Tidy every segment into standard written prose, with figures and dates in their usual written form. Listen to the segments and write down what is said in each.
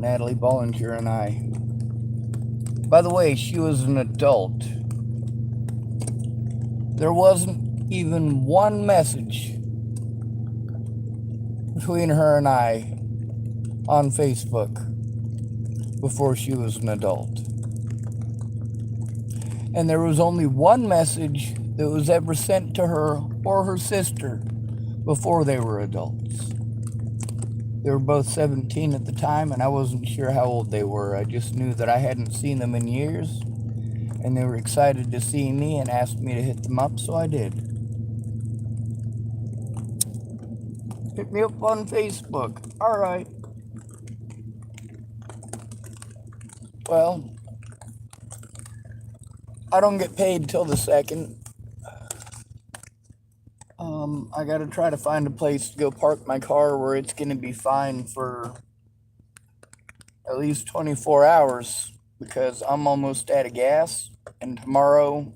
Natalie Bollinger and I. By the way, she was an adult. There wasn't even one message between her and I on Facebook before she was an adult. And there was only one message that was ever sent to her or her sister before they were adults. They were both 17 at the time, and I wasn't sure how old they were. I just knew that I hadn't seen them in years, and they were excited to see me and asked me to hit them up, so I did. Hit me up on Facebook. All right. Well, I don't get paid till the 2nd. I gotta try to find a place to go park my car where it's gonna be fine for at least 24 hours because I'm almost out of gas, and tomorrow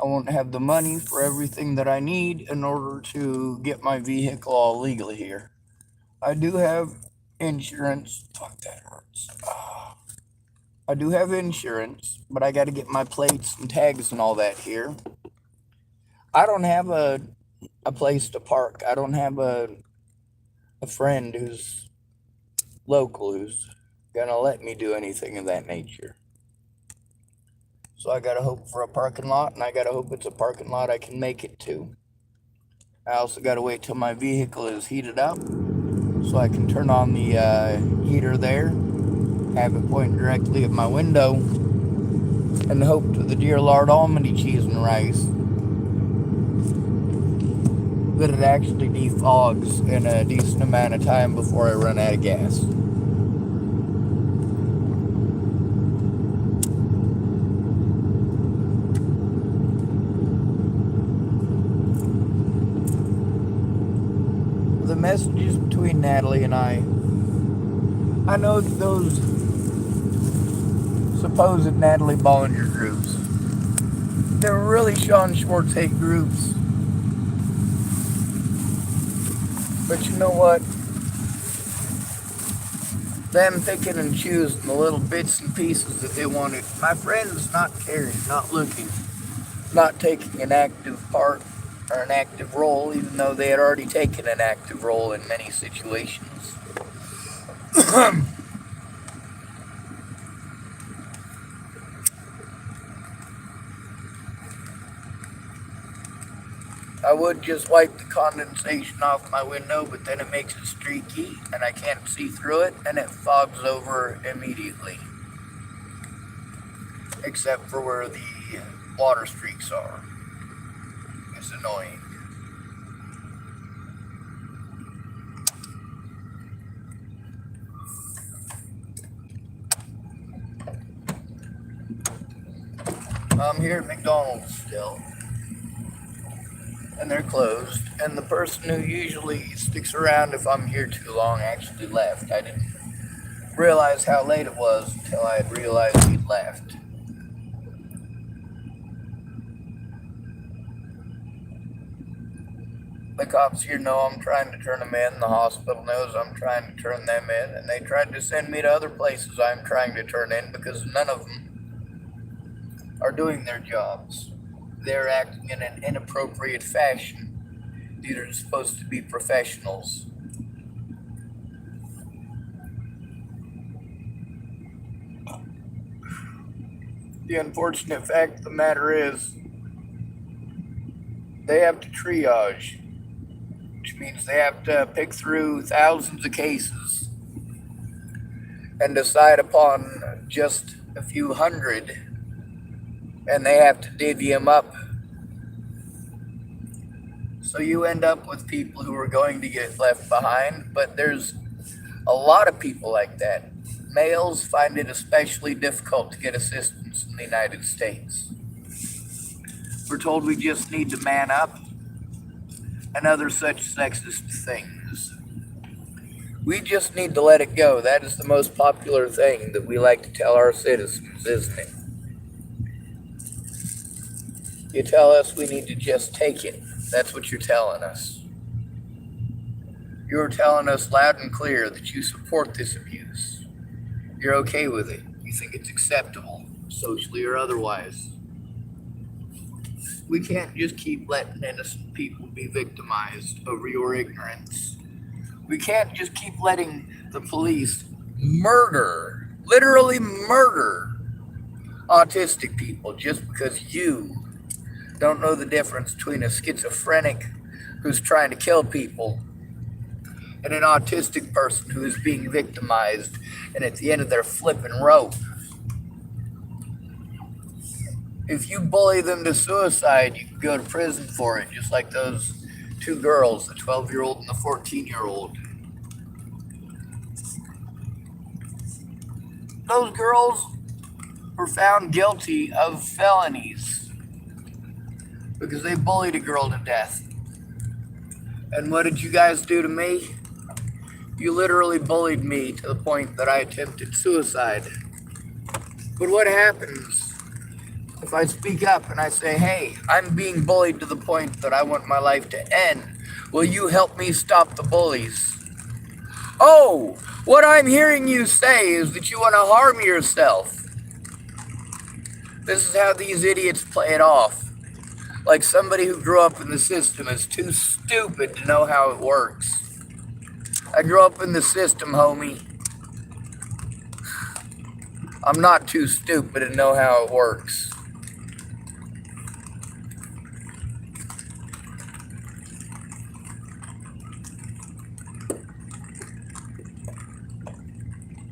I won't have the money for everything that I need in order to get my vehicle all legal here. I do have insurance. Fuck, that hurts. I do have insurance, but I gotta get my plates and tags and all that here. I don't have a place to park. I don't have a friend who's local who's gonna let me do anything of that nature. So I gotta hope for a parking lot, and I gotta hope it's a parking lot I can make it to. I also gotta wait till my vehicle is heated up so I can turn on the heater there, have it point directly at my window, and hope to the dear Lord Almighty cheese and rice that it actually defogs in a decent amount of time before I run out of gas. The messages between Natalie and I know those supposed Natalie Bollinger groups, they're really Sean Schwartz hate groups. But you know what? Them picking and choosing the little bits and pieces that they wanted. My friends not caring, not looking, not taking an active part or an active role, even though they had already taken an active role in many situations. I would just wipe the condensation off my window, but then it makes it streaky and I can't see through it and it fogs over immediately. Except for where the water streaks are. It's annoying. I'm here at McDonald's still, and they're closed. And the person who usually sticks around if I'm here too long actually left. I didn't realize how late it was until I had realized he'd left. The cops here know I'm trying to turn them in. The hospital knows I'm trying to turn them in. And they tried to send me to other places I'm trying to turn in because none of them are doing their jobs. They're acting in an inappropriate fashion. These are supposed to be professionals. The unfortunate fact of the matter is, they have to triage, which means they have to pick through thousands of cases and decide upon just a few hundred, and they have to divvy them up. So you end up with people who are going to get left behind, but there's a lot of people like that. Males find it especially difficult to get assistance in the United States. We're told we just need to man up and other such sexist things. We just need to let it go. That is the most popular thing that we like to tell our citizens, isn't it? You tell us we need to just take it. That's what you're telling us. You're telling us loud and clear that you support this abuse. You're okay with it. You think it's acceptable, socially or otherwise. We can't just keep letting innocent people be victimized over your ignorance. We can't just keep letting the police murder, literally murder, autistic people just because you don't know the difference between a schizophrenic who's trying to kill people and an autistic person who is being victimized and at the end of their flipping rope. If you bully them to suicide, you can go to prison for it, just like those two girls, the 12-year-old and the 14-year-old. Those girls were found guilty of felonies because they bullied a girl to death. And what did you guys do to me? You literally bullied me to the point that I attempted suicide. But what happens if I speak up and I say, hey, I'm being bullied to the point that I want my life to end? Will you help me stop the bullies? Oh, what I'm hearing you say is that you want to harm yourself. This is how these idiots play it off. Like somebody who grew up in the system is too stupid to know how it works. I grew up in the system, homie. I'm not too stupid to know how it works.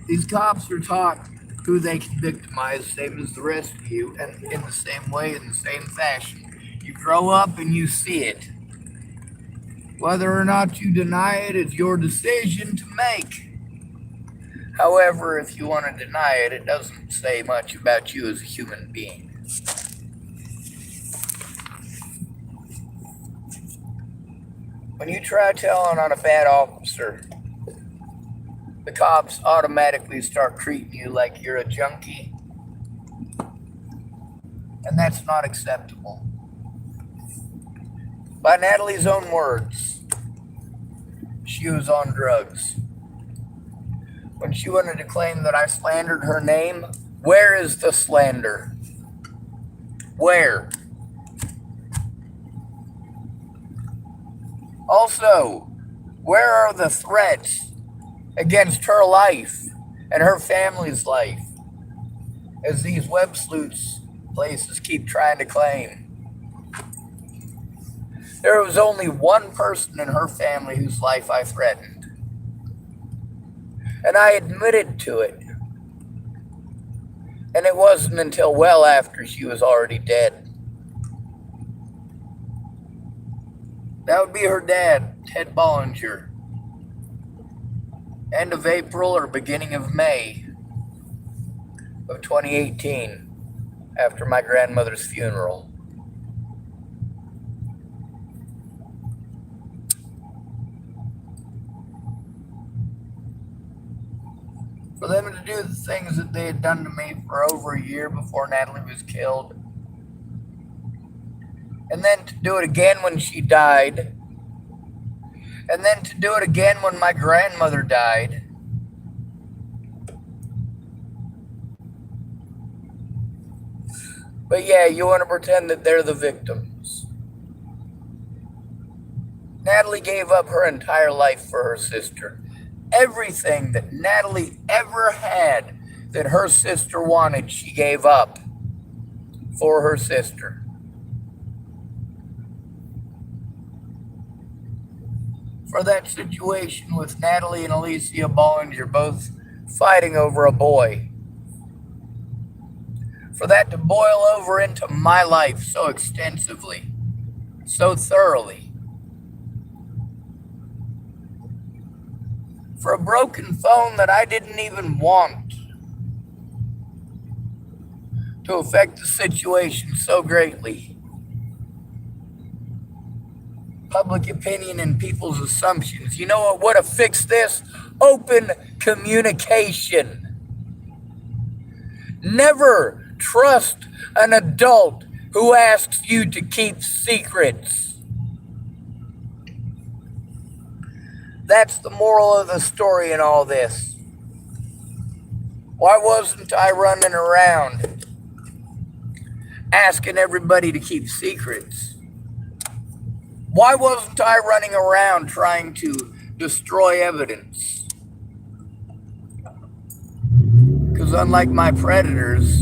These cops are taught who they can victimize, same as the rest of you, and in the same way, in the same fashion. You grow up and you see it. Whether or not you deny it is your decision to make. However, if you want to deny it, it doesn't say much about you as a human being. When you try telling on a bad officer, the cops automatically start treating you like you're a junkie. And that's not acceptable. By Natalie's own words, she was on drugs. When she wanted to claim that I slandered her name, where is the slander? Where? Also, where are the threats against her life and her family's life, as these web sleuths places keep trying to claim? There was only one person in her family whose life I threatened. And I admitted to it. And it wasn't until well after she was already dead. That would be her dad, Ted Bollinger. End of April or beginning of May of 2018, after my grandmother's funeral. For them to do the things that they had done to me for over a year before Natalie was killed, and then to do it again when she died, and then to do it again when my grandmother died. But yeah, you want to pretend that they're the victims. Natalie gave up her entire life for her sister. Everything that Natalie ever had that her sister wanted, she gave up for her sister. For that situation with Natalie and Alicia Bollinger both fighting over a boy. For that to boil over into my life so extensively, so thoroughly. For a broken phone that I didn't even want to affect the situation so greatly. Public opinion and people's assumptions. You know what would have fixed this? Open communication. Never trust an adult who asks you to keep secrets. That's the moral of the story in all this. Why wasn't I running around asking everybody to keep secrets? Why wasn't I running around trying to destroy evidence? Because unlike my predators,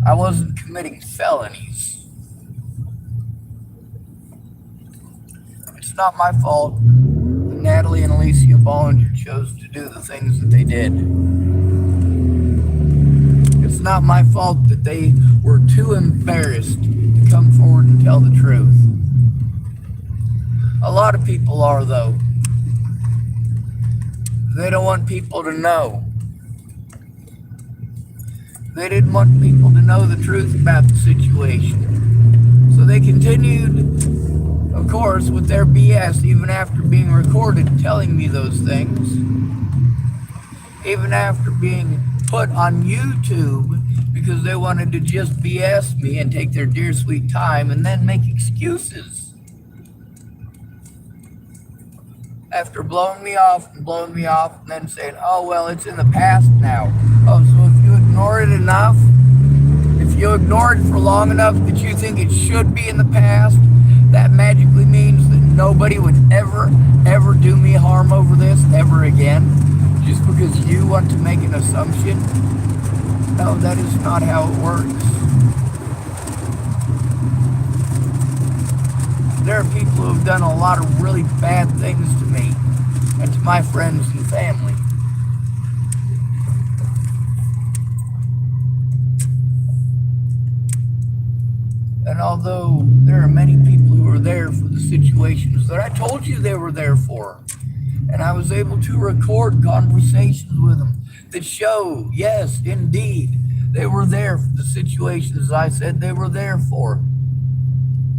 I wasn't committing felonies. It's not my fault that Natalie and Alicia Bollinger chose to do the things that they did. It's not my fault that they were too embarrassed to come forward and tell the truth. A lot of people are, though. They don't want people to know. They didn't want people to know the truth about the situation. So they continued, of course, with their BS even after being recorded telling me those things. Even after being put on YouTube because they wanted to just BS me and take their dear sweet time and then make excuses. After blowing me off and then saying, oh, well, it's in the past now. Oh, so if you ignore it enough, if you ignore it for long enough that you think it should be in the past, that magically means that nobody would ever do me harm over this ever again, just because you want to make an assumption. No, that is not how it works. There are people who have done a lot of really bad things to me and to my friends and family. And although there are many people who are there for the situations that I told you they were there for, and I was able to record conversations with them that show, yes, indeed, they were there for the situations I said they were there for.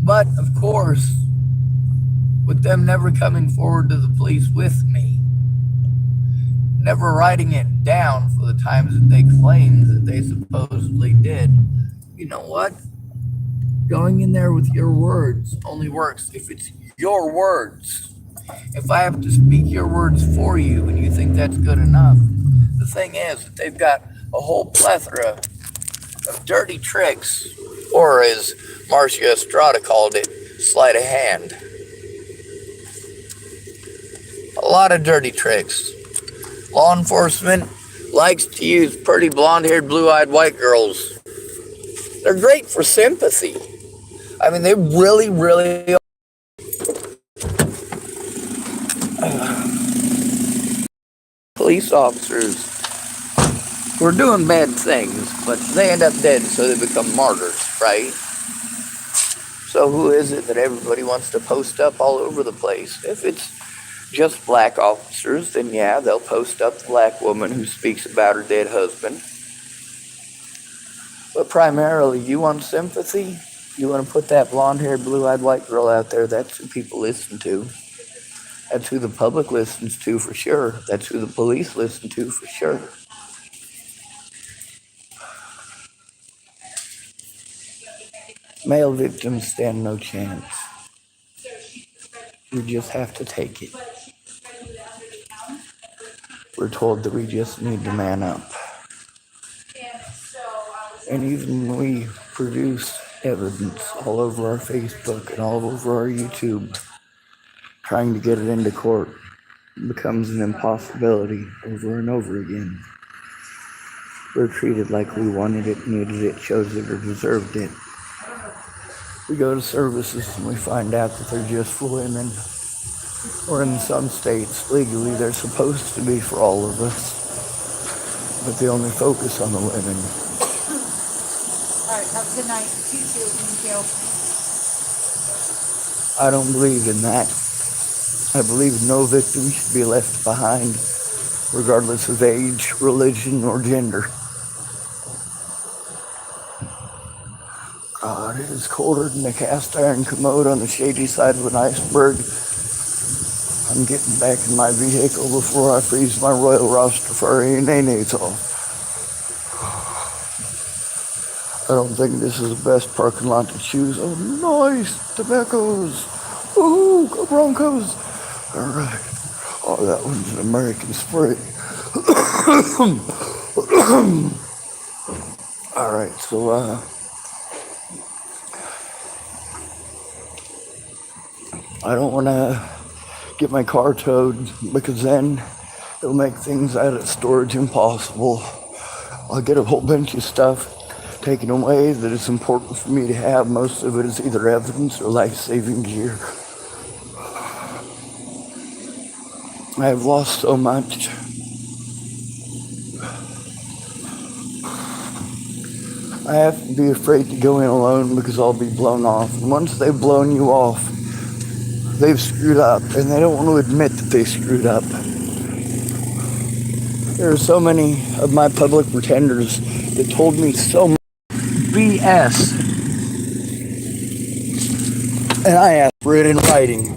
But, of course, with them never coming forward to the police with me, never writing it down for the times that they claimed that they supposedly did, you know what? Going in there with your words only works if it's your words. If I have to speak your words for you and you think that's good enough, the thing is that they've got a whole plethora of dirty tricks, or as Marcia Estrada called it, sleight of hand. A lot of dirty tricks. Law enforcement likes to use pretty blonde-haired, blue-eyed white girls. They're great for sympathy. I mean, they really are. Police officers who are doing bad things, but they end up dead, so they become martyrs, right? So who is it that everybody wants to post up all over the place? If it's just black officers, then yeah, they'll post up the black woman who speaks about her dead husband. But primarily, you want sympathy? You want to put that blonde-haired, blue-eyed white girl out there, that's who people listen to. That's who the public listens to for sure. That's who the police listen to for sure. Male victims stand no chance. We just have to take it. We're told that we just need to man up. And even when we produce evidence all over our Facebook and all over our YouTube, trying to get it into court becomes an impossibility over and over again. We're treated like we wanted it, needed it, chose it, or deserved it. We go to services and we find out that they're just for women. Or in some states, legally, they're supposed to be for all of us. But they only focus on the women. All right, have a good night. You too. Thank you. I don't believe in that. I believe no victim should be left behind, regardless of age, religion, or gender. God, it is colder than a cast iron commode on the shady side of an iceberg. I'm getting back in my vehicle before I freeze my Royal Rastafarian nays off. I don't think this is the best parking lot to choose. Oh, nice tobaccos. Ooh, go Broncos. All right. Oh, that one's an American Spirit. All right, so I don't want to get my car towed because then it'll make things out of storage impossible. I'll get a whole bunch of stuff taken away that is important for me to have. Most of it is either evidence or life-saving gear. I have lost so much. I have to be afraid to go in alone because I'll be blown off. And once they've blown you off, they've screwed up, and they don't want to admit that they screwed up. There are so many of my public pretenders that told me so much BS, and I asked for it in writing.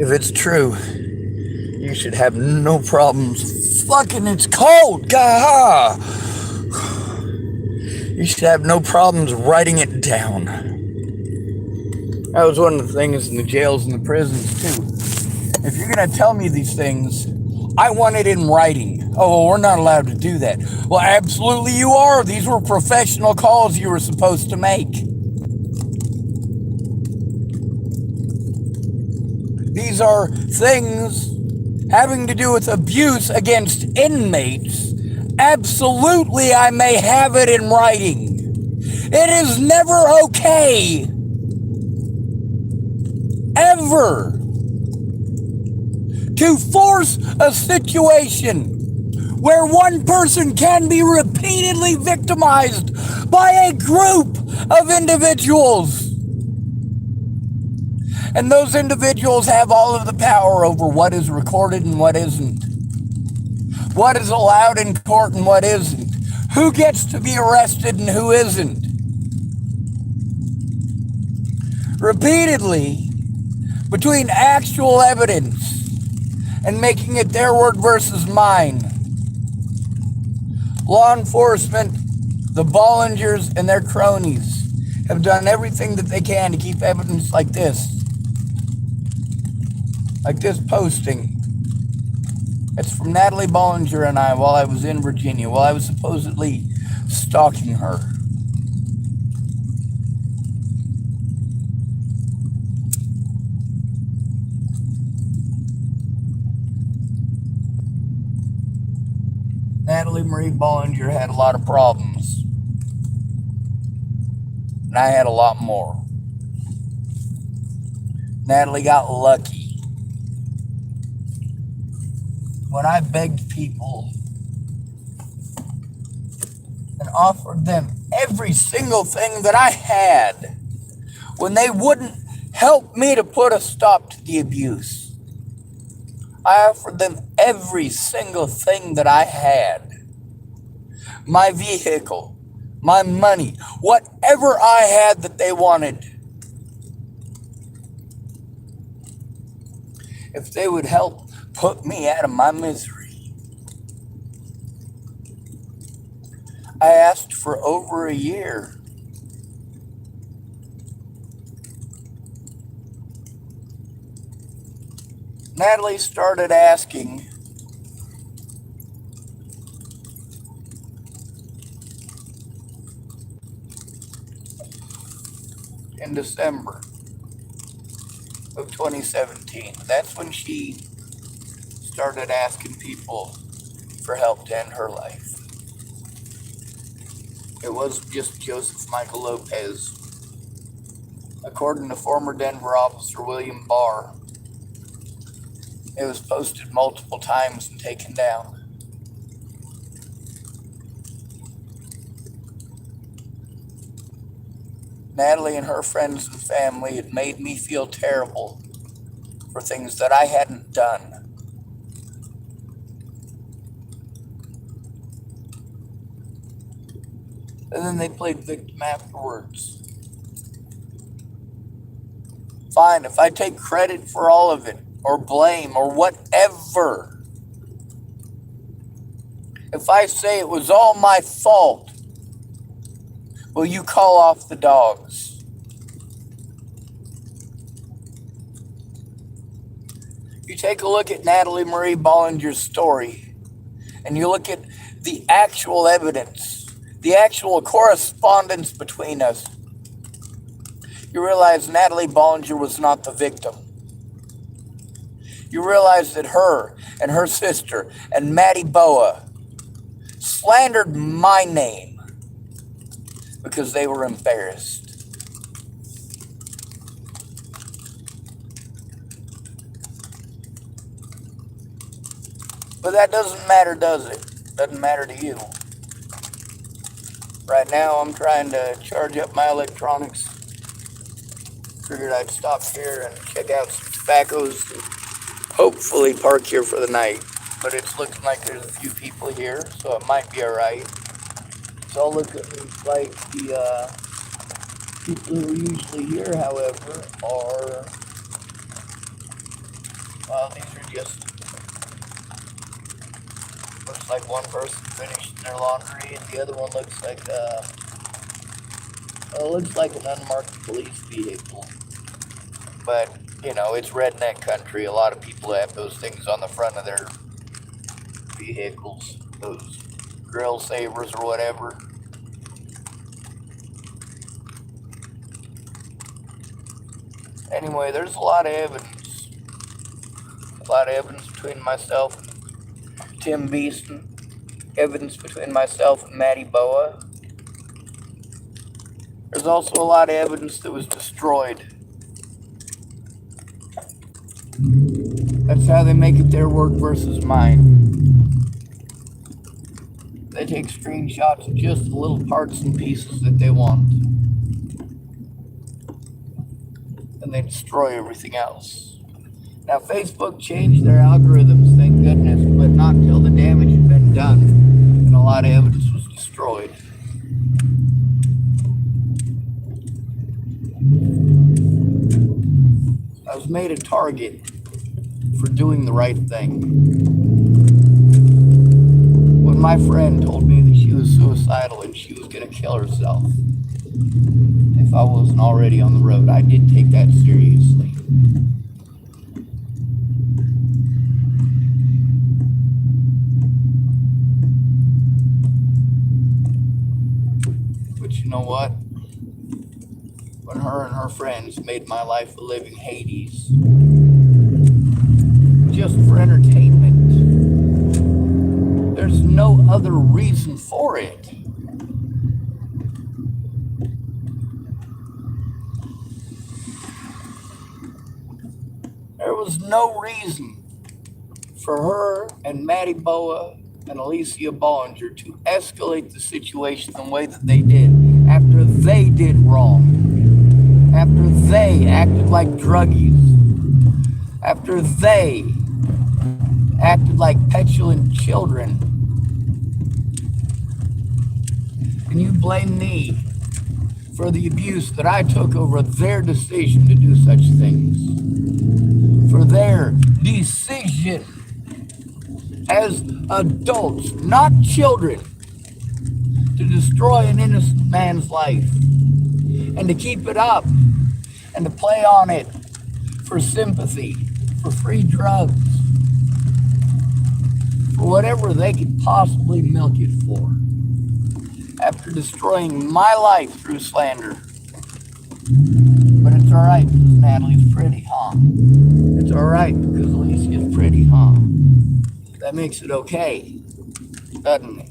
If it's true, you should have no problems. Fucking, it's cold, gaha! You should have no problems writing it down. That was one of the things in the jails and the prisons, too. If you're going to tell me these things, I want it in writing. Oh, well, we're not allowed to do that. Well, absolutely you are. These were professional calls you were supposed to make. These are things having to do with abuse against inmates. Absolutely, I may have it in writing. It is never okay, ever, to force a situation where one person can be repeatedly victimized by a group of individuals. And those individuals have all of the power over what is recorded and what isn't. What is allowed in court and what isn't. Who gets to be arrested and who isn't. Repeatedly, between actual evidence and making it their word versus mine, law enforcement, the Bollingers and their cronies have done everything that they can to keep evidence like this posting. It's from Natalie Bollinger and I while I was in Virginia, while I was supposedly stalking her. Natalie Marie Bollinger had a lot of problems. And I had a lot more. Natalie got lucky. When I begged people and offered them every single thing that I had, when they wouldn't help me to put a stop to the abuse, I offered them every single thing that I had. My vehicle, my money, whatever I had that they wanted. If they would help put me out of my misery. I asked for over a year. Natalie started asking in December of 2017. That's when she started asking people for help to end her life. It was just Joseph Michael Lopez. According to former Denver officer William Barr, it was posted multiple times and taken down. Natalie and her friends and family had made me feel terrible for things that I hadn't done. And then they played victim afterwards. Fine, if I take credit for all of it, or blame, or whatever, if I say it was all my fault, will you call off the dogs? You take a look at Natalie Marie Bollinger's story, and you look at the actual evidence, the actual correspondence between us, you realize Natalie Bollinger was not the victim. You realize that her and her sister and Maddie Boa slandered my name because they were embarrassed. But that doesn't matter, does it? Doesn't matter to you. Right now, I'm trying to charge up my electronics. Figured I'd stop here and check out some tobaccos and hopefully park here for the night. But it's looking like there's a few people here, so it might be alright. It's all looking like the people who are usually here, however, are, well, these are just, looks like one person finished their laundry and the other one looks like, well, it looks like an unmarked police vehicle. But, you know, it's redneck country. A lot of people have those things on the front of their vehicles, those grill savers or whatever. Anyway, there's a lot of evidence. A lot of evidence between myself and Tim Beeston. Evidence between myself and Maddie Boa. There's also a lot of evidence that was destroyed. That's how they make it their work versus mine. They take screenshots of just the little parts and pieces that they want. And they destroy everything else. Now, Facebook changed their algorithms, thank goodness, but not until the damage had been done and a lot of evidence was destroyed. I was made a target for doing the right thing. When my friend told me that she was suicidal and she was going to kill herself if I wasn't already on the road, I did take that seriously. But you know what? When her and her friends made my life a living Hades, just for entertainment, there's no other reason for it. There was no reason for her and Maddie Boa and Alicia Bollinger to escalate the situation the way that they did after they did wrong, after they acted like druggies, after they acted like petulant children. And you blame me for the abuse that I took over their decision to do such things, for their decision as adults, not children, to destroy an innocent man's life and to keep it up and to play on it for sympathy, for free drugs, for whatever they could possibly milk it for, after destroying my life through slander. But it's alright because Natalie's pretty, huh? It's alright because Alicia's pretty, huh? That makes it okay, doesn't it?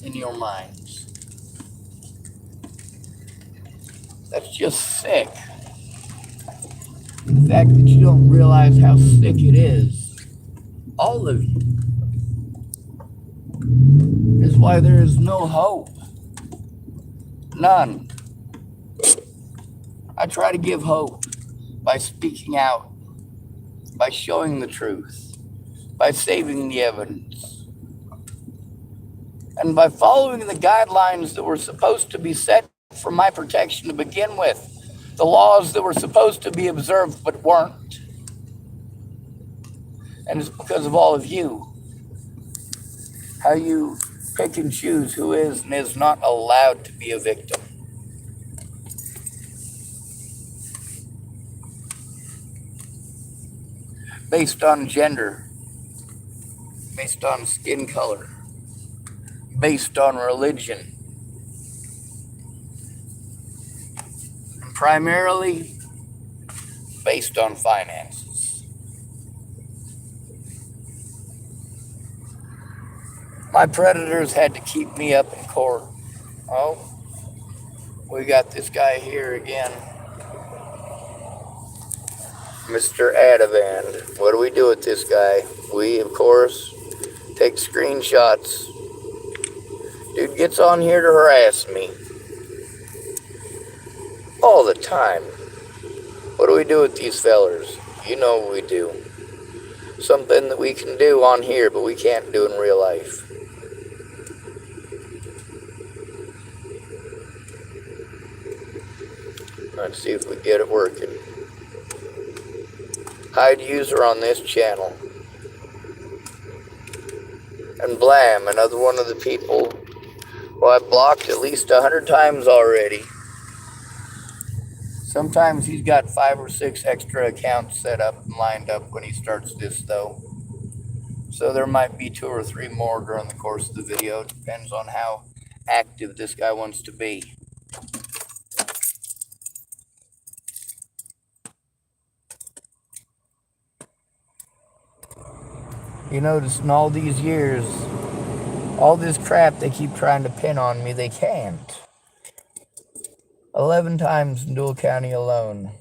In your minds. That's just sick. The fact that you don't realize how sick it is, all of you, is why there is no hope. None. I try to give hope by speaking out, by showing the truth, by saving the evidence, and by following the guidelines that were supposed to be set for my protection to begin with, the laws that were supposed to be observed but weren't. And it's because of all of you, how you pick and choose who is and is not allowed to be a victim. based on gender, based on skin color, based on religion, and primarily based on finances. My predators had to keep me up in court. Oh, we got this guy here again. Mr. Adavand. What do we do with this guy? We, of course, take screenshots. Dude gets on here to harass me. All the time. What do we do with these fellers? You know what we do. Something that we can do on here, but we can't do in real life. Let's see if we get it working. Hide user on this channel. And blam, another one of the people who I've blocked at least 100 times already. Sometimes he's got 5 or 6 extra accounts set up and lined up when he starts this though. So there might be 2 or 3 more during the course of the video. It depends on how active this guy wants to be. You notice in all these years, all this crap they keep trying to pin on me, they can't. 11 times in Dual County alone.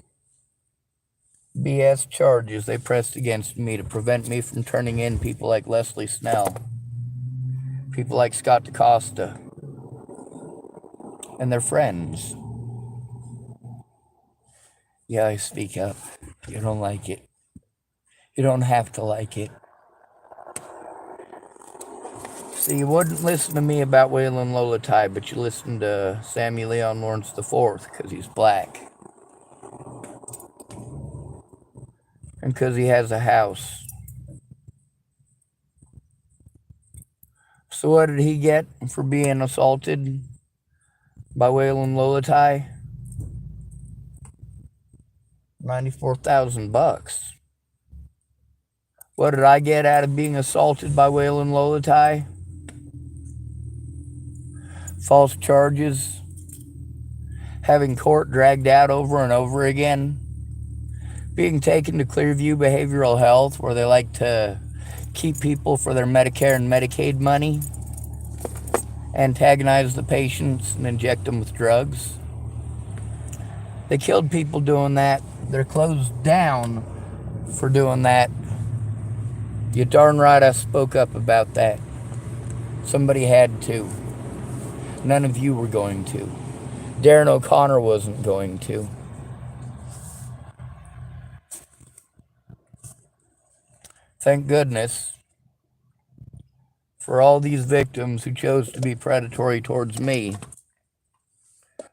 BS charges they pressed against me to prevent me from turning in people like Leslie Snell, people like Scott DaCosta, and their friends. Yeah, I speak up. You don't like it. You don't have to like it. See, you wouldn't listen to me about Waylon Lolatai, but you listen to Sammy Leon Lawrence IV because he's black. And because he has a house. So what did he get for being assaulted by Waylon Lolatai? $94,000. What did I get out of being assaulted by Waylon Lolatai? False charges, having court dragged out over and over again, being taken to Clearview Behavioral Health where they like to keep people for their Medicare and Medicaid money, antagonize the patients and inject them with drugs. They killed people doing that. They're closed down for doing that. You darn right I spoke up about that. Somebody had to. None of you were going to. Darren O'Connor wasn't going to. Thank goodness for all these victims who chose to be predatory towards me,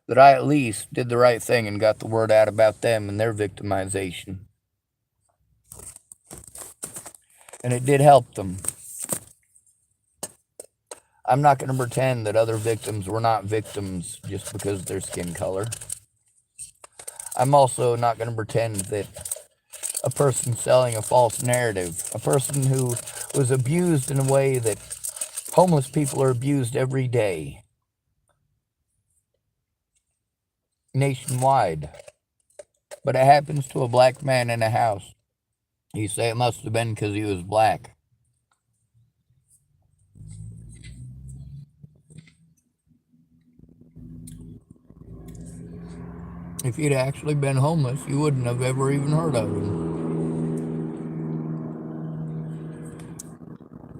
that I at least did the right thing and got the word out about them and their victimization. And it did help them. I'm not going to pretend that other victims were not victims just because of their skin color. I'm also not going to pretend that a person selling a false narrative, a person who was abused in a way that homeless people are abused every day, nationwide, but it happens to a black man in a house. You say it must have been because he was black. If he'd actually been homeless, you wouldn't have ever even heard of him.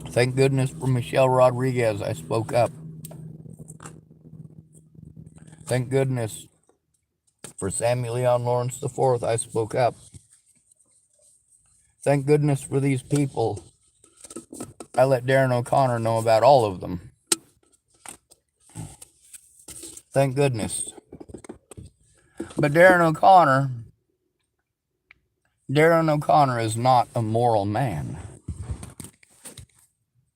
Thank goodness for Michelle Rodriguez, I spoke up. Thank goodness for Sammy Leon Lawrence IV, I spoke up. Thank goodness for these people. I let Darren O'Connor know about all of them. Thank goodness. But Darren O'Connor is not a moral man.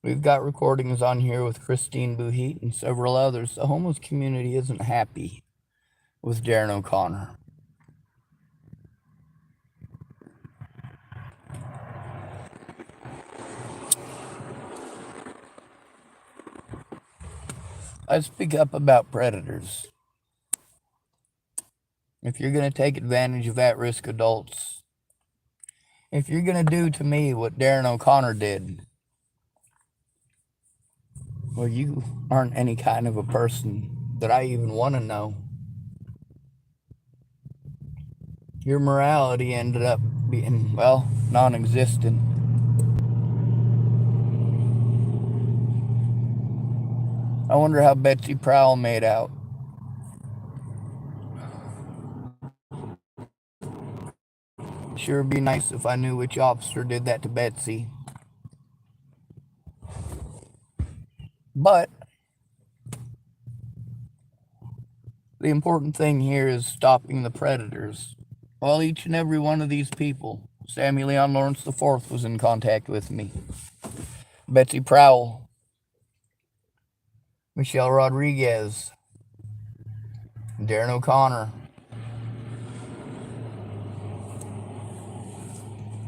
We've got recordings on here with Christine Buhit and several others. The homeless community isn't happy with Darren O'Connor. I speak up about predators. If you're going to take advantage of at-risk adults, if you're going to do to me what Darren O'Connor did, well, you aren't any kind of a person that I even want to know. Your morality ended up being, well, non-existent. I wonder how Betsy Prowl made out. Sure would be nice if I knew which officer did that to Betsy. But the important thing here is stopping the predators. Well, each and every one of these people, Sammy Leon Lawrence IV was in contact with me. Betsy Prowl, Michelle Rodriguez, Darren O'Connor.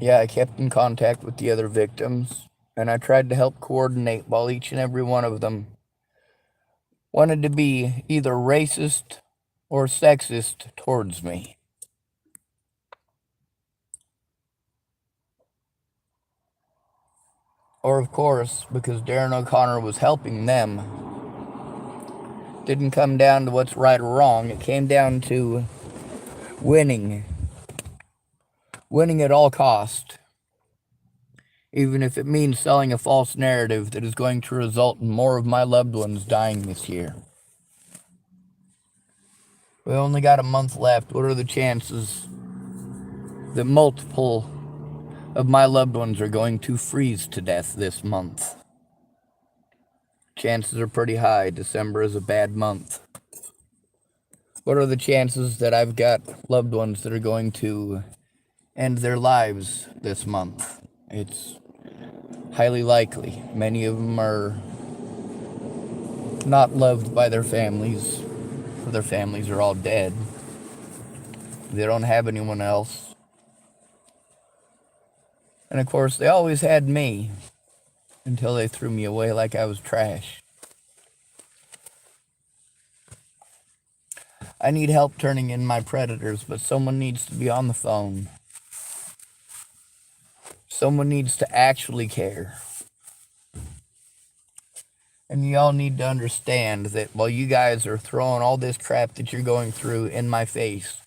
Yeah, I kept in contact with the other victims, and I tried to help coordinate while each and every one of them wanted to be either racist or sexist towards me. Or, of course, because Darren O'Connor was helping them, didn't come down to what's right or wrong. It came down to winning. Winning at all cost. Even if it means selling a false narrative that is going to result in more of my loved ones dying this year. We only got a month left. What are the chances that multiple of my loved ones are going to freeze to death this month? Chances are pretty high. December is a bad month. What are the chances that I've got loved ones that are going to end their lives this month? It's highly likely. Many of them are not loved by their families. Their families are all dead. They don't have anyone else. And of course, they always had me until they threw me away like I was trash. I need help turning in my predators, but someone needs to be on the phone. Someone needs to actually care. And you all need to understand that while you guys are throwing all this crap that you're going through in my face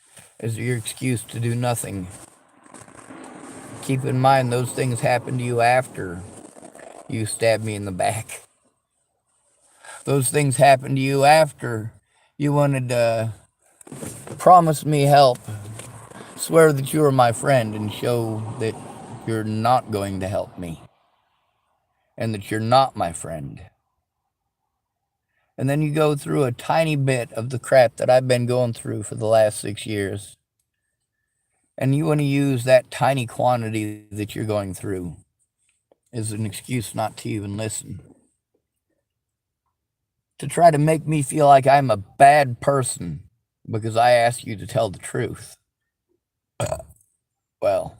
as your excuse to do nothing, keep in mind those things happen to you after you stab me in the back. Those things happen to you after you wanted to promise me help, swear that you are my friend, and show that you're not going to help me, and that you're not my friend. And then you go through a tiny bit of the crap that I've been going through for the last 6 years. And you want to use that tiny quantity that you're going through as an excuse not to even listen. To try to make me feel like I'm a bad person because I asked you to tell the truth. Well,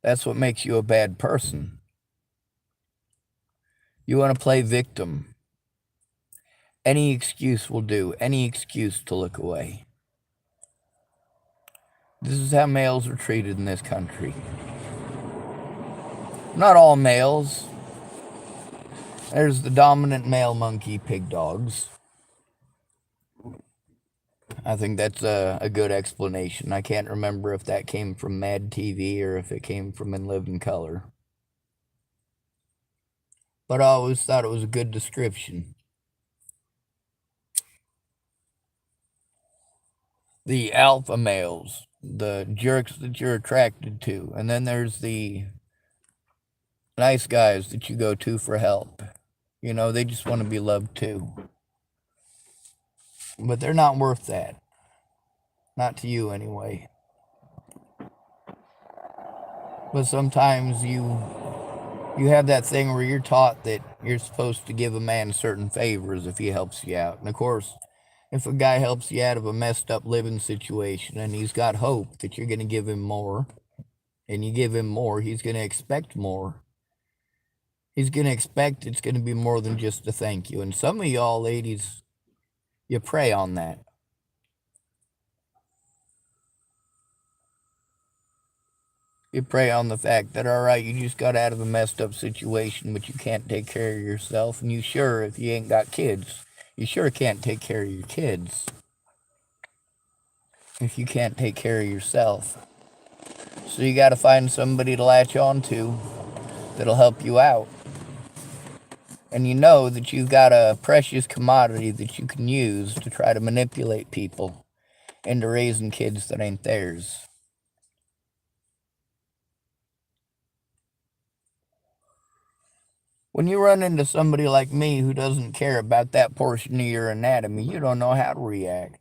that's what makes you a bad person. You want to play victim. Any excuse will do. Any excuse to look away. This is how males are treated in this country. Not all males. There's the dominant male monkey pig dogs. I think that's a good explanation. I can't remember if that came from Mad TV or if it came from In Living Color. But I always thought it was a good description. The alpha males, the jerks that you're attracted to. And then there's the nice guys that you go to for help. You know, they just want to be loved too. But they're not worth that. Not to you, anyway. But sometimes you have that thing where you're taught that you're supposed to give a man certain favors if he helps you out. And of course, if a guy helps you out of a messed up living situation and he's got hope that you're going to give him more, and you give him more, he's going to expect more. He's going to expect it's going to be more than just a thank you. And some of y'all ladies, you prey on that. You prey on the fact that, all right, you just got out of a messed up situation, but you can't take care of yourself. And you sure, if you ain't got kids, you sure can't take care of your kids if you can't take care of yourself. So you got to find somebody to latch on to that'll help you out. And you know that you've got a precious commodity that you can use to try to manipulate people into raising kids that ain't theirs. When you run into somebody like me who doesn't care about that portion of your anatomy, you don't know how to react.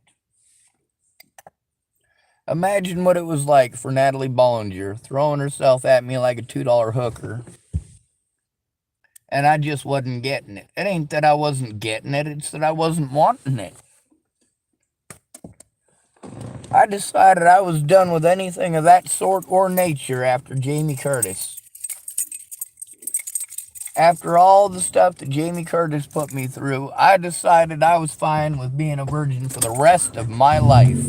Imagine what it was like for Natalie Bollinger throwing herself at me like a $2 hooker, and I just wasn't getting it. It ain't that I wasn't getting it, it's that I wasn't wanting it. I decided I was done with anything of that sort or nature after Jamie Curtis. After all the stuff that Jamie Curtis put me through, I decided I was fine with being a virgin for the rest of my life.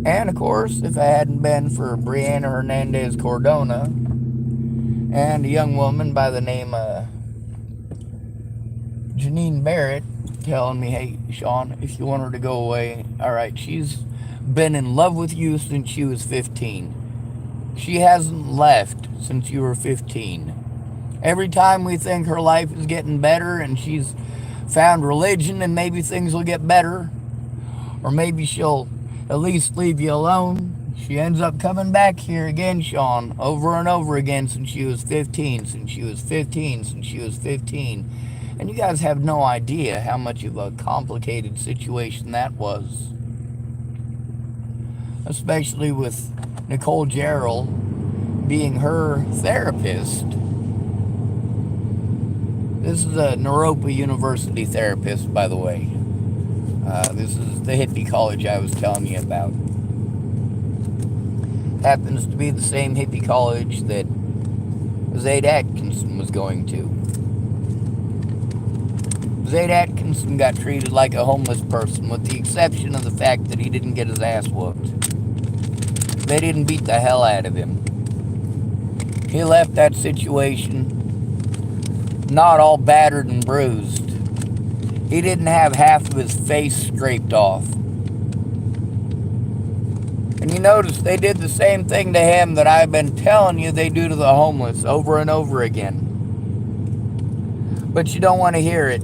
And of course, if it hadn't been for Brianna Hernandez Cordona and a young woman by the name of Janine Barrett telling me, hey, Sean, if you want her to go away, all right, she's been in love with you since she was 15. She hasn't left since you were 15. Every time we think her life is getting better and she's found religion and maybe things will get better, or maybe she'll at least leave you alone, she ends up coming back here again, Sean, over and over again since she was 15, since she was 15, since she was 15. And you guys have no idea how much of a complicated situation that was. Especially with Nicole Jarrell being her therapist. This is a Naropa University therapist, by the way. This is the hippie college I was telling you about. Happens to be the same hippie college that Zaid Atkinson was going to. Zaid Atkinson got treated like a homeless person, with the exception of the fact that he didn't get his ass whooped. They didn't beat the hell out of him. He left that situation not all battered and bruised. He didn't have half of his face scraped off. And you notice they did the same thing to him that I've been telling you they do to the homeless over and over again. But you don't want to hear it.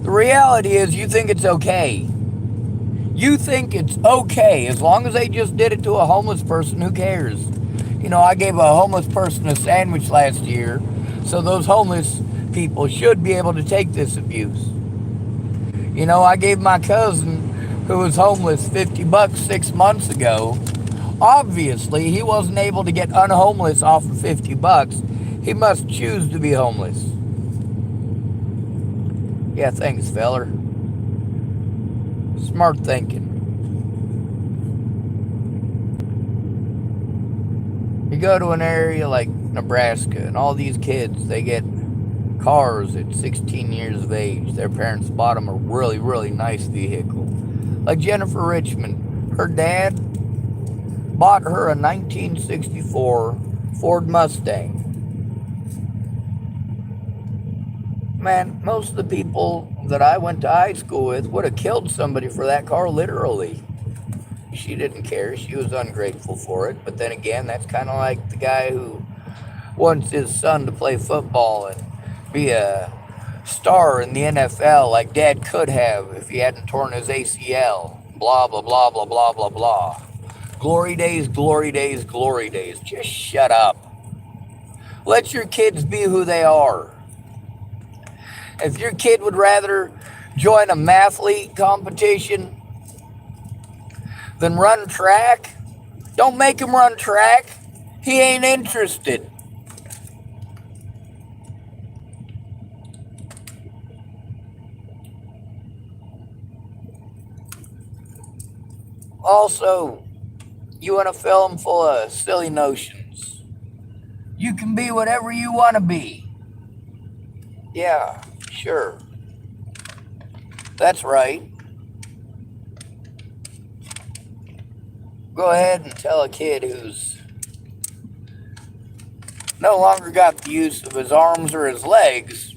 The reality is you think it's okay. You think it's okay. As long as they just did it to a homeless person, who cares? You know, I gave a homeless person a sandwich last year, so those homeless people should be able to take this abuse. You know, I gave my cousin who was homeless $50 6 months ago. Obviously, he wasn't able to get unhomeless off of $50. He must choose to be homeless. Yeah, thanks, feller. Smart thinking. You go to an area like Nebraska, and all these kids, they get cars at 16 years of age. Their parents bought them a really, really nice vehicle. Like Jennifer Richmond, her dad bought her a 1964 Ford Mustang. Man, most of the people that I went to high school with would have killed somebody for that car, literally. She didn't care. She was ungrateful for it. But then again, that's kind of like the guy who wants his son to play football and be a star in the NFL like Dad could have if he hadn't torn his ACL. Blah, blah, blah, blah, blah, blah, blah. Glory days, glory days, glory days. Just shut up. Let your kids be who they are. If your kid would rather join a mathlete competition than run track, don't make him run track. He ain't interested. Also, you want a film full of silly notions. You can be whatever you want to be. Yeah, sure. That's right. Go ahead and tell a kid who's no longer got the use of his arms or his legs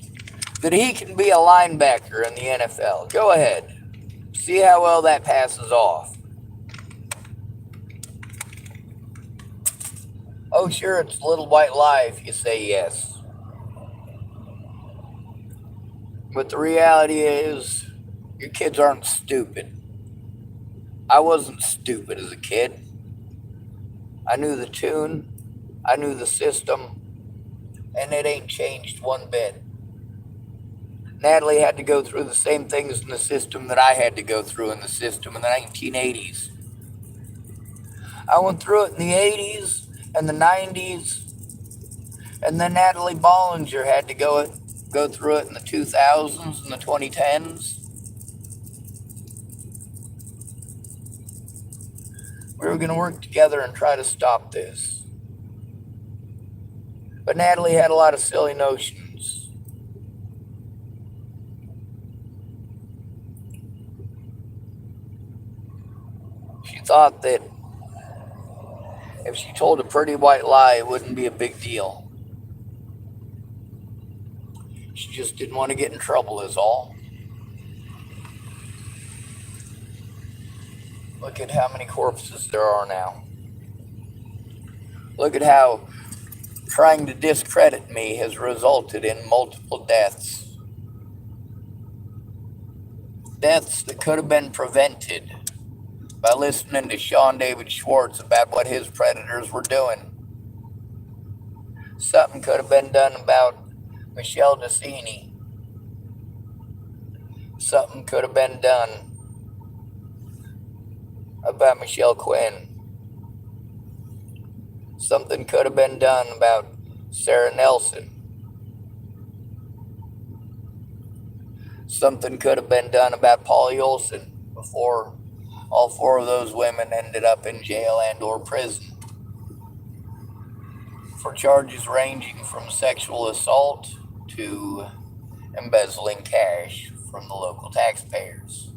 that he can be a linebacker in the NFL. Go ahead. See how well that passes off. Oh, sure, it's a little white lie if you say yes. But the reality is, your kids aren't stupid. I wasn't stupid as a kid. I knew the tune, I knew the system, and it ain't changed one bit. Natalie had to go through the same things in the system that I had to go through in the system in the 1980s. I went through it in the 80s and the 90s, and then Natalie Bollinger had to go through it in the 2000s and the 2010s. We were going to work together and try to stop this. But Natalie had a lot of silly notions. She thought that if she told a pretty white lie, it wouldn't be a big deal. She just didn't want to get in trouble is all. Look at how many corpses there are now. Look at how trying to discredit me has resulted in multiple deaths. Deaths that could have been prevented by listening to Sean David Schwartz about what his predators were doing. Something could have been done about Michelle Decini. Something could have been done about Michelle Quinn. Something could have been done about Sarah Nelson. Something could have been done about Polly Olson before all four of those women ended up in jail and or prison for charges ranging from sexual assault to embezzling cash from the local taxpayers.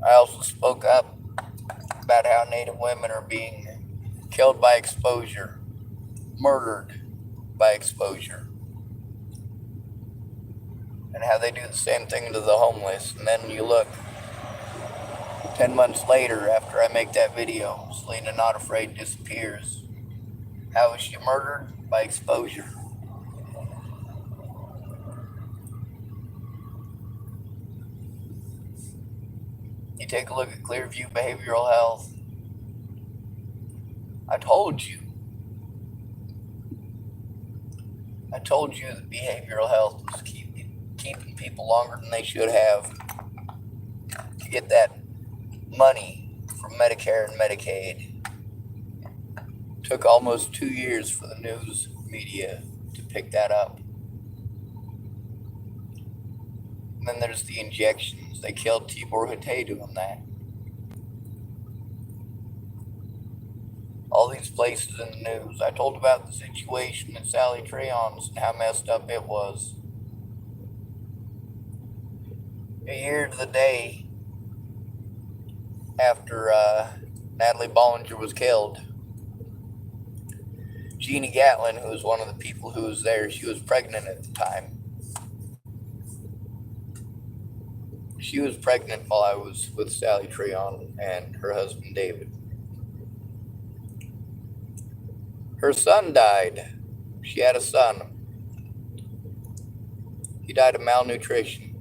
I also spoke up about how Native women are being killed by exposure, murdered by exposure, and how they do the same thing to the homeless. And then you look 10 months later after I make that video, Selena Not Afraid disappears. How is she murdered? By exposure. You take a look at Clearview Behavioral Health. I told you that behavioral health was keeping people longer than they should have to get that money from Medicare and Medicaid. Took almost 2 years for the news media to pick that up. And then there's the injections. They killed Tibor Hatay doing that. All these places in the news. I told about the situation at Sally Treon's and how messed up it was. A year to the day after Natalie Bollinger was killed, Jeannie Gatlin, who was one of the people who was there, she was pregnant at the time. She was pregnant while I was with Sally Treon and her husband David. Her son died. She had a son. He died of malnutrition,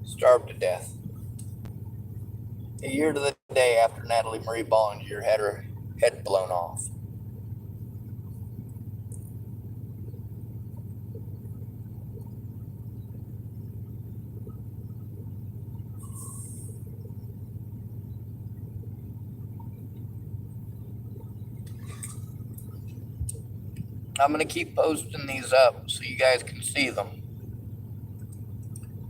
starved to death. A year to the day after Natalie Marie Bollinger had her head blown off. I'm going to keep posting these up so you guys can see them.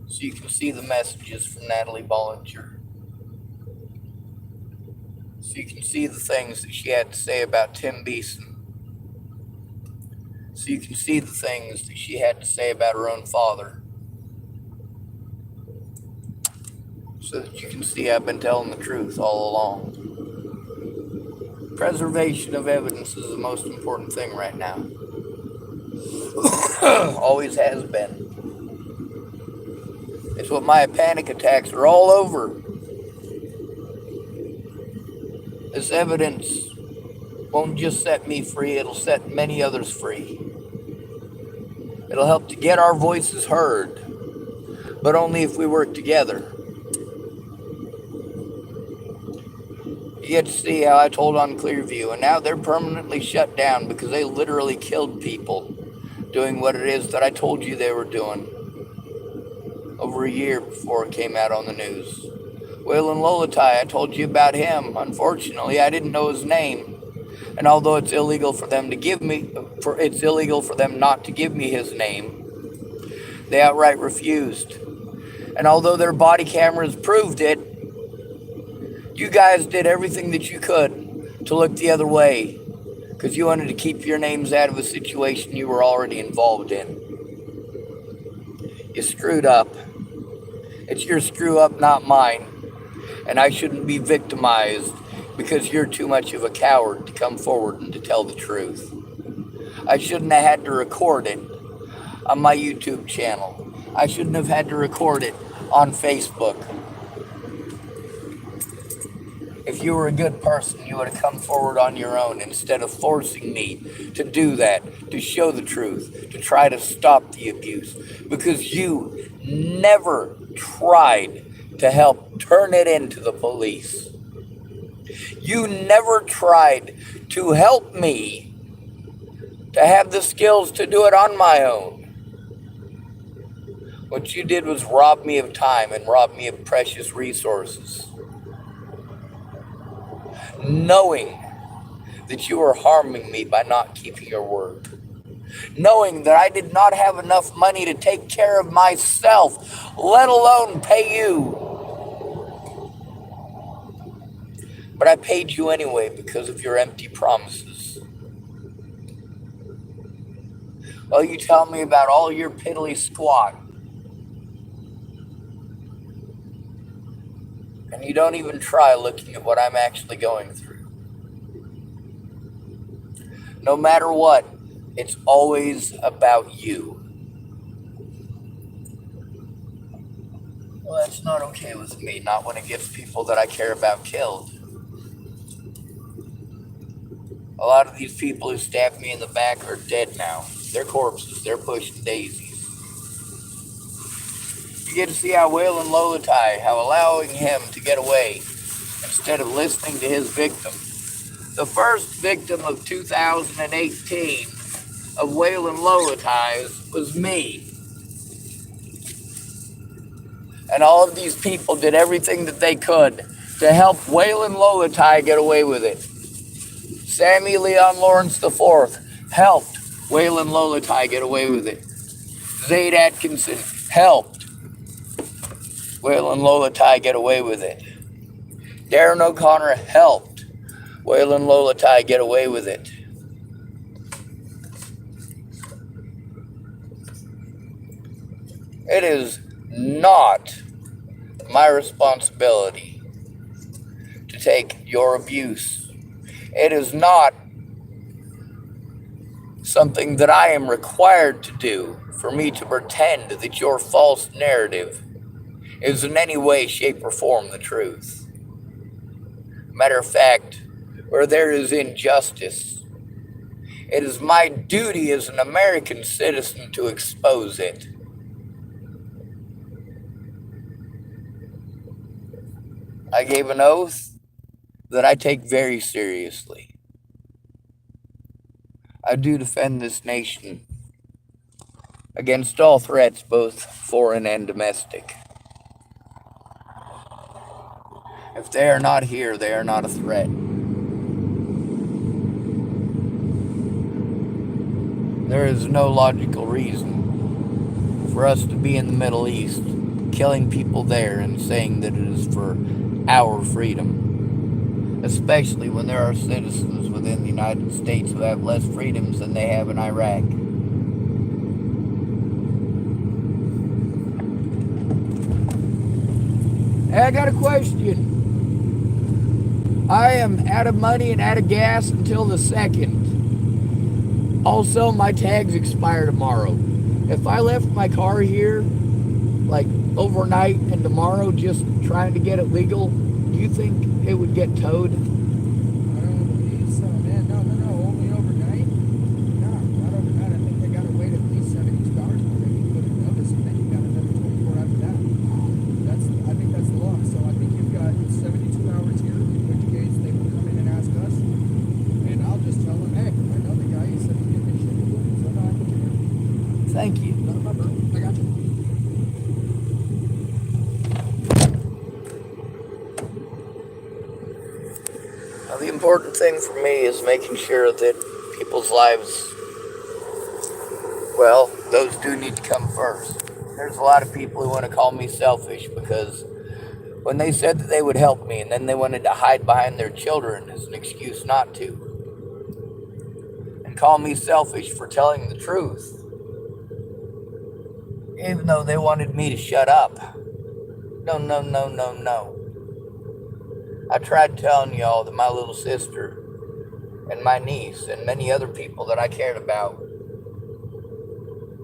So you can see the messages from Natalie Bollinger. So you can see the things that she had to say about Tim Beeson. So you can see the things that she had to say about her own father. So that you can see I've been telling the truth all along. Preservation of evidence is the most important thing right now. Always has been. It's what my panic attacks are all over. This evidence won't just set me free, it'll set many others free. It'll help to get our voices heard, but only if we work together. You get to see how I told on Clearview, and now they're permanently shut down because they literally killed people doing what it is that I told you they were doing over a year before it came out on the news. Waylon Lolatai, I told you about him. Unfortunately, I didn't know his name. And although it's illegal for them to give me, it's illegal for them not to give me his name, they outright refused. And although their body cameras proved it, you guys did everything that you could to look the other way because you wanted to keep your names out of a situation you were already involved in. You screwed up. It's your screw up, not mine. And I shouldn't be victimized because you're too much of a coward to come forward and to tell the truth. I shouldn't have had to record it on my YouTube channel. I shouldn't have had to record it on Facebook. If you were a good person, you would have come forward on your own instead of forcing me to do that, to show the truth, to try to stop the abuse. Because you never tried to help turn it into the police. You never tried to help me to have the skills to do it on my own. What you did was rob me of time and rob me of precious resources. Knowing that you were harming me by not keeping your word. Knowing that I did not have enough money to take care of myself, let alone pay you. But I paid you anyway because of your empty promises. Well, you tell me about all your piddly squat. And you don't even try looking at what I'm actually going through. No matter what, it's always about you. Well, that's not okay with me, not when it gets people that I care about killed. A lot of these people who stabbed me in the back are dead now. They're corpses. They're pushing daisies. You get to see how Waylon Lolatai, how allowing him to get away instead of listening to his victim. The first victim of 2018 of Waylon Lolatai was me. And all of these people did everything that they could to help Waylon Lolatai get away with it. Sammy Leon Lawrence IV helped Waylon Lolatai get away with it. Zaid Atkinson helped Waylon Lolatai get away with it. Darren O'Connor helped Waylon Lolatai get away with it. It is not my responsibility to take your abuse. It is not something that I am required to do for me to pretend that your false narrative is in any way, shape, or form the truth. Matter of fact, where there is injustice, it is my duty as an American citizen to expose it. I gave an oath that I take very seriously. I do defend this nation against all threats, both foreign and domestic. If they are not here, they are not a threat. There is no logical reason for us to be in the Middle East, killing people there and saying that it is for our freedom. especially when there are citizens within the United States who have less freedoms than they have in Iraq. Hey, I got a question. I am out of money and out of gas until the 2nd. Also, my tags expire tomorrow. If I left my car here, like overnight and tomorrow, just trying to get it legal, do you think it would get towed? I don't believe so, man. No, only overnight? No, not overnight. I think they gotta wait at least 72 hours before they can put a notice, and then you got another 24 after that. I think that's the law. So I think you've got 72 hours here, in which case they will come in and ask us, and I'll just tell them, hey, I know the guy, he said he'd give me shit to do, so no, I can do it. Thank you. Not a problem. I got you. Now, the important thing for me is making sure that people's lives, well, those do need to come first. There's a lot of people who want to call me selfish because when they said that they would help me and then they wanted to hide behind their children as an excuse not to, and call me selfish for telling the truth, even though they wanted me to shut up. No. I tried telling y'all that my little sister and my niece and many other people that I cared about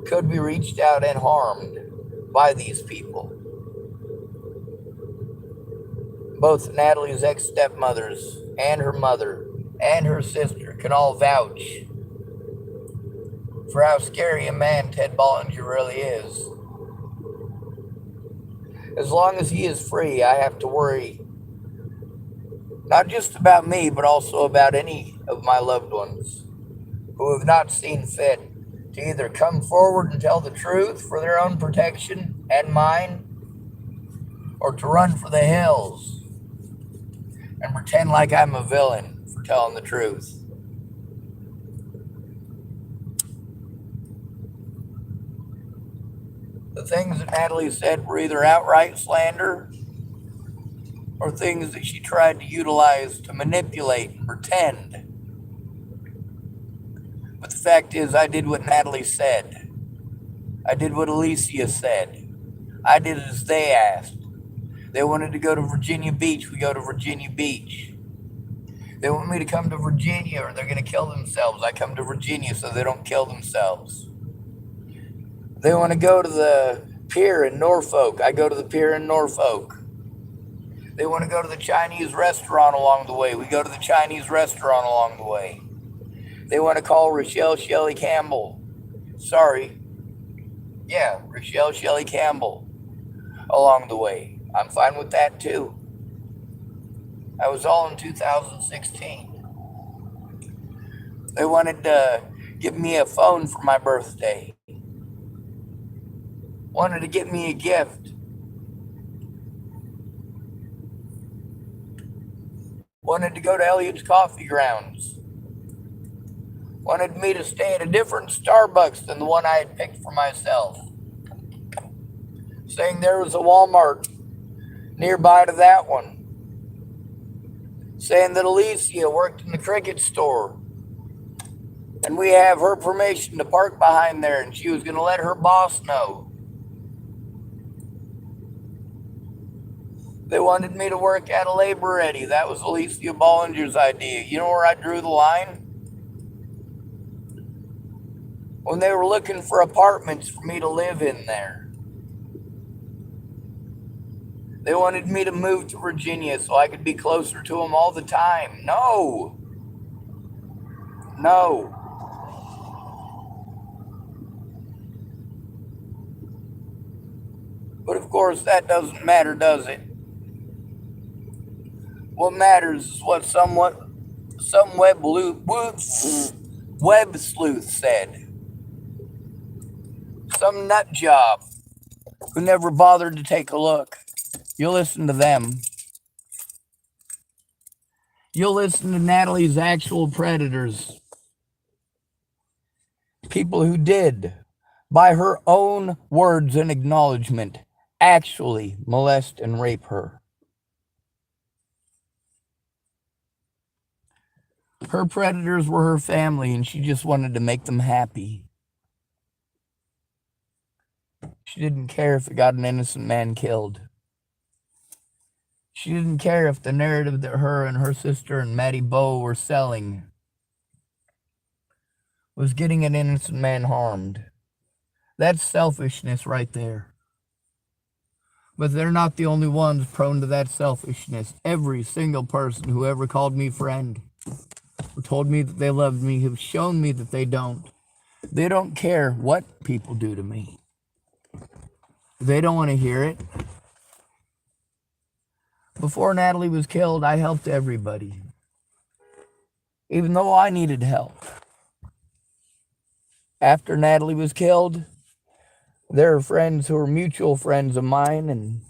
could be reached out and harmed by these people. Both Natalie's ex-stepmothers and her mother and her sister can all vouch for how scary a man Ted Bollinger really is. As long as he is free, I have to worry not just about me, but also about any of my loved ones who have not seen fit to either come forward and tell the truth for their own protection and mine, or to run for the hills and pretend like I'm a villain for telling the truth. The things that Natalie said were either outright slander or things that she tried to utilize to manipulate and pretend. But the fact is, I did what Natalie said. I did what Alicia said. I did as they asked. They wanted to go to Virginia Beach, we go to Virginia Beach. They want me to come to Virginia or they're going to kill themselves. I come to Virginia so they don't kill themselves. They want to go to the pier in Norfolk. I go to the pier in Norfolk. They want to go to the Chinese restaurant along the way. We go to the Chinese restaurant along the way. They want to call Rochelle Shelley Campbell. Rochelle Shelley Campbell along the way. I'm fine with that too. That was all in 2016. They wanted to give me a phone for my birthday. Wanted to get me a gift. Wanted to go to Elliot's Coffee Grounds. Wanted me to stay at a different Starbucks than the one I had picked for myself. Saying there was a Walmart nearby to that one. Saying that Alicia worked in the Cricket store. And we have her permission to park behind there and she was going to let her boss know. They wanted me to work at a labor ready. That was Alicia Bollinger's idea. You know where I drew the line? When they were looking for apartments for me to live in there. They wanted me to move to Virginia so I could be closer to them all the time. No. But of course, that doesn't matter, does it? What matters is what some web sleuth said. Some nut job who never bothered to take a look. You'll listen to them. You'll listen to Natalie's actual predators. People who did, by her own words and acknowledgement, actually molest and rape her. Her predators were her family, and she just wanted to make them happy. She didn't care if it got an innocent man killed. She didn't care if the narrative that her and her sister and Maddie Bowe were selling was getting an innocent man harmed. That's selfishness right there. But they're not the only ones prone to that selfishness. Every single person who ever called me friend or told me that they loved me have shown me that they don't. They don't care what people do to me. They don't want to hear it. Before Natalie was killed, I helped everybody, even though I needed help. After Natalie was killed, there are friends who are mutual friends of mine and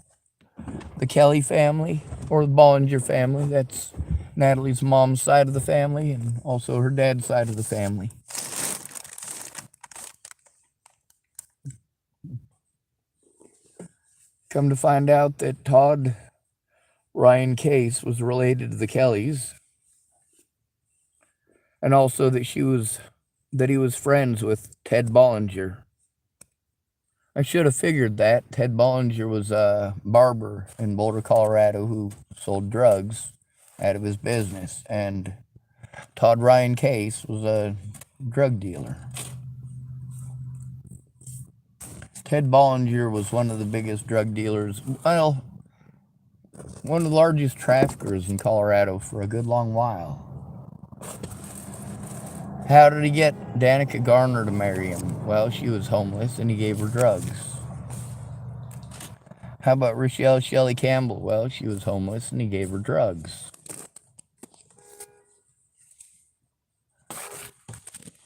the Kelly family, or the Bollinger family. That's Natalie's mom's side of the family and also her dad's side of the family. Come to find out that Todd Ryan Case was related to the Kellys, and also that he was friends with Ted Bollinger. I should have figured that. Ted Bollinger was a barber in Boulder, Colorado, who sold drugs out of his business, and Todd Ryan Case was a drug dealer. Ted Bollinger was one of the biggest drug dealers, well, one of the largest traffickers in Colorado for a good long while. How did he get Danica Garner to marry him? Well, she was homeless and he gave her drugs. How about Rochelle Shelley Campbell? Well, she was homeless and he gave her drugs.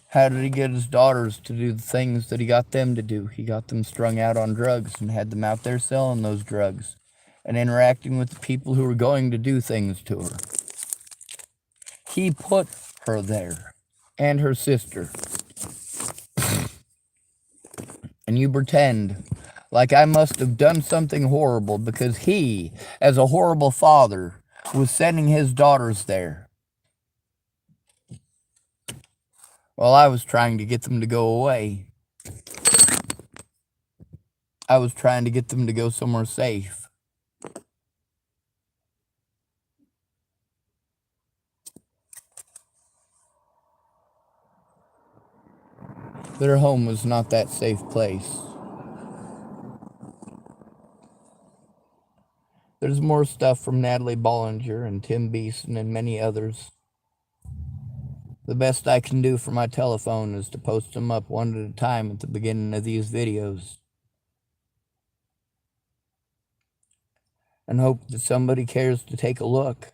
How did he get his daughters to do the things that he got them to do? He got them strung out on drugs and had them out there selling those drugs and interacting with the people who were going to do things to her. He put her there, and her sister. And you pretend like I must have done something horrible because he, as a horrible father, was sending his daughters there. Well, I was trying to get them to go away. I was trying to get them to go somewhere safe. Their home was not that safe place. There's more stuff from Natalie Bollinger and Tim Beeson and many others. The best I can do for my telephone is to post them up one at a time at the beginning of these videos. And hope that somebody cares to take a look.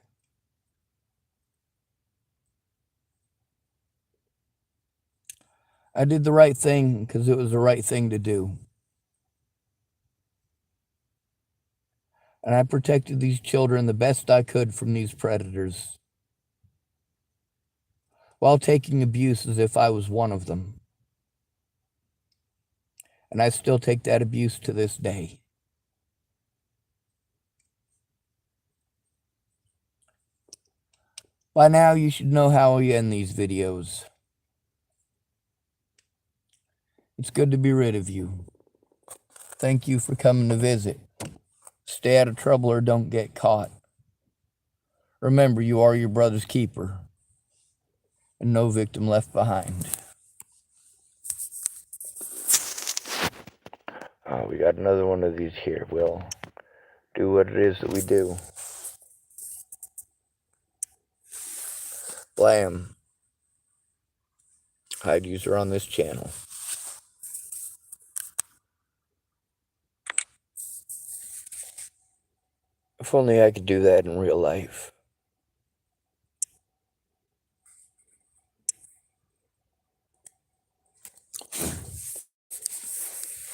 I did the right thing because it was the right thing to do. And I protected these children the best I could from these predators, while taking abuse as if I was one of them. And I still take that abuse to this day. By now, you should know how we end these videos. It's good to be rid of you. Thank you for coming to visit. Stay out of trouble or don't get caught. Remember, you are your brother's keeper, and no victim left behind. Oh, we got another one of these here. We'll do what it is that we do. Blam. Hide user on this channel. If only I could do that in real life.